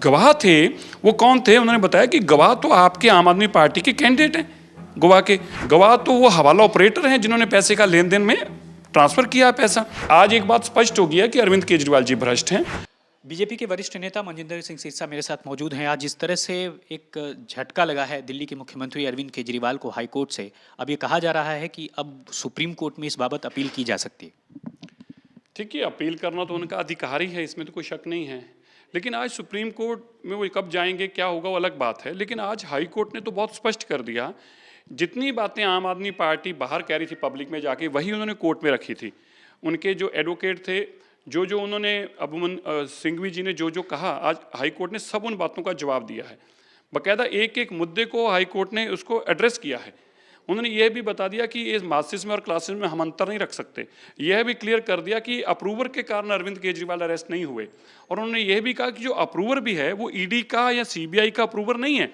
गवाह थे वो कौन थे, उन्होंने बताया कि गवाह तो आपके आम आदमी पार्टी के कैंडिडेट हैं। गवाह तो वो हवाला ऑपरेटर हैं जिन्होंने पैसे का लेन देन में ट्रांसफर किया पैसा। आज एक बात स्पष्ट हो गया कि अरविंद केजरीवाल जी भ्रष्ट हैं। बीजेपी के वरिष्ठ नेता मनजिंदर सिंह सिरसा मेरे साथ मौजूद हैं। आज जिस तरह से एक झटका लगा है दिल्ली के मुख्यमंत्री अरविंद केजरीवाल को हाई कोर्ट से, अब ये कहा जा रहा है कि अब सुप्रीम कोर्ट में इस बाबत अपील की जा सकती है। ठीक है, अपील करना तो उनका अधिकार ही है, इसमें तो कोई शक नहीं है। लेकिन आज सुप्रीम कोर्ट में वो कब जाएंगे, क्या होगा, वो अलग बात है। लेकिन आज हाई कोर्ट ने तो बहुत स्पष्ट कर दिया, जितनी बातें आम आदमी पार्टी बाहर कह रही थी पब्लिक में जाके, वही उन्होंने कोर्ट में रखी थी। उनके जो एडवोकेट थे, जो उन्होंने अबुमन सिंघवी जी ने जो कहा, आज हाई कोर्ट ने सब उन बातों का जवाब दिया है। बाकायदा एक एक मुद्दे को हाई कोर्ट ने उसको एड्रेस किया है। उन्होंने यह भी बता दिया कि इस मासिस में और क्लासेस में हम अंतर नहीं रख सकते। यह भी क्लियर कर दिया कि अप्रूवर के कारण अरविंद केजरीवाल अरेस्ट नहीं हुए। और उन्होंने यह भी कहा कि जो अप्रूवर भी है वो ईडी का या सीबीआई का अप्रूवर नहीं है,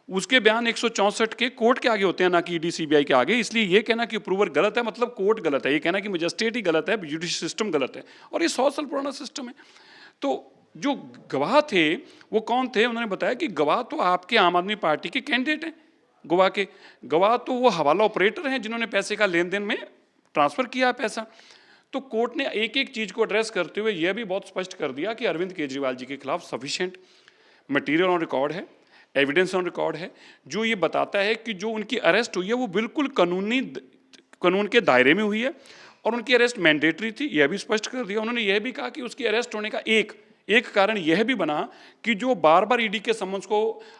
उसके बयान 164 के कोर्ट के आगे होते हैं, ना कि ईडी सीबीआई के आगे। इसलिए ये कहना कि अप्रूवर गलत है मतलब कोर्ट गलत है, ये कहना कि मजिस्ट्रेट ही गलत है, जुडिशल सिस्टम गलत है, और ये 100 साल पुराना सिस्टम है। तो जो गवाह थे वो कौन थे, उन्होंने बताया कि गवाह तो आपके आम आदमी पार्टी के कैंडिडेट हैं। गवाह तो वो हवाला ऑपरेटर हैं जिन्होंने पैसे का लेन देन में ट्रांसफर किया पैसा। तो कोर्ट ने एक एक चीज को एड्रेस करते हुए यह भी बहुत स्पष्ट कर दिया कि अरविंद केजरीवाल जी के खिलाफ सफिशिएंट मटेरियल ऑन रिकॉर्ड है, एविडेंस ऑन रिकॉर्ड है, जो ये बताता है कि जो उनकी अरेस्ट हुई है वो बिल्कुल कानून के दायरे में हुई है और उनकी अरेस्ट मैंडेटरी थी, यह भी स्पष्ट कर दिया। उन्होंने यह भी कहा कि उसकी अरेस्ट होने का एक कारण यह भी बना कि जो बार बार ईडी के समन्स को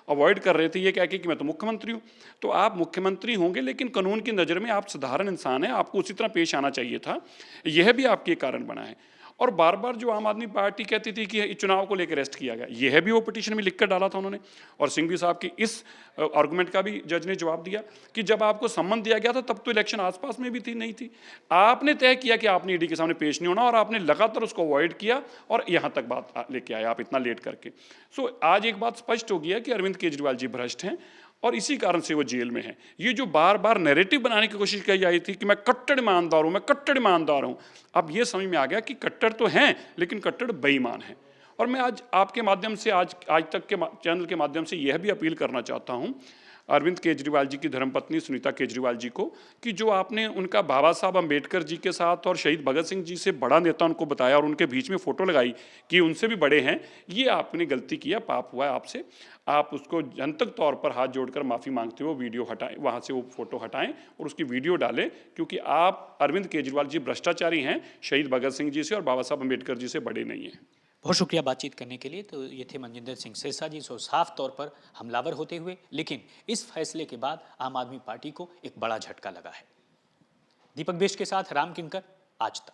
अवॉइड कर रहे थे, ये कह के कि मैं तो मुख्यमंत्री हूं। तो आप मुख्यमंत्री होंगे लेकिन कानून की नज़र में आप साधारण इंसान हैं, आपको उसी तरह पेश आना चाहिए था, यह भी आपके कारण बना है। और बार बार जो आम आदमी पार्टी कहती थी कि चुनाव को लेकर अरेस्ट किया गया, यह भी वो पिटीशन में लिखकर डाला था उन्होंने। और सिंघवी साहब की इस आर्गुमेंट का भी जज ने जवाब दिया कि जब आपको सम्मन दिया गया था तब तो इलेक्शन आसपास में भी थी नहीं थी, आपने तय किया कि आपने ईडी के सामने पेश नहीं होना और आपने लगातार उसको अवॉइड किया और यहाँ तक बात लेके आए आप इतना लेट करके। सो आज एक बात स्पष्ट हो गया कि अरविंद केजरीवाल जी भ्रष्ट हैं और इसी कारण से वो जेल में है। ये जो बार बार नैरेटिव बनाने की कोशिश की जाती थी कि मैं कट्टर ईमानदार हूं, मैं कट्टर ईमानदार हूं, अब ये समझ में आ गया कि कट्टर तो हैं लेकिन कट्टर बेईमान हैं। और मैं आज आपके माध्यम से आज तक के चैनल के माध्यम से यह भी अपील करना चाहता हूं अरविंद केजरीवाल जी की धर्मपत्नी सुनीता केजरीवाल जी को कि जो आपने उनका बाबा साहब अम्बेडकर जी के साथ और शहीद भगत सिंह जी से बड़ा नेता उनको बताया और उनके बीच में फोटो लगाई कि उनसे भी बड़े हैं, ये आपने गलती किया, पाप हुआ है आपसे। आप उसको जनतक तौर पर हाथ जोड़कर माफ़ी मांगते हुए वीडियो हटाएं, वहाँ से वो फोटो हटाएं और उसकी वीडियो डालें, क्योंकि आप अरविंद केजरीवाल जी भ्रष्टाचारी हैं, शहीद भगत सिंह जी से और बाबा साहब अम्बेडकर जी से बड़े नहीं हैं। बहुत शुक्रिया बातचीत करने के लिए। तो ये थे मनजिंदर सिंह सिरसा जी, सो साफ तौर पर हमलावर होते हुए, लेकिन इस फैसले के बाद आम आदमी पार्टी को एक बड़ा झटका लगा है। दीपक बेश के साथ राम किंकर, आज तक।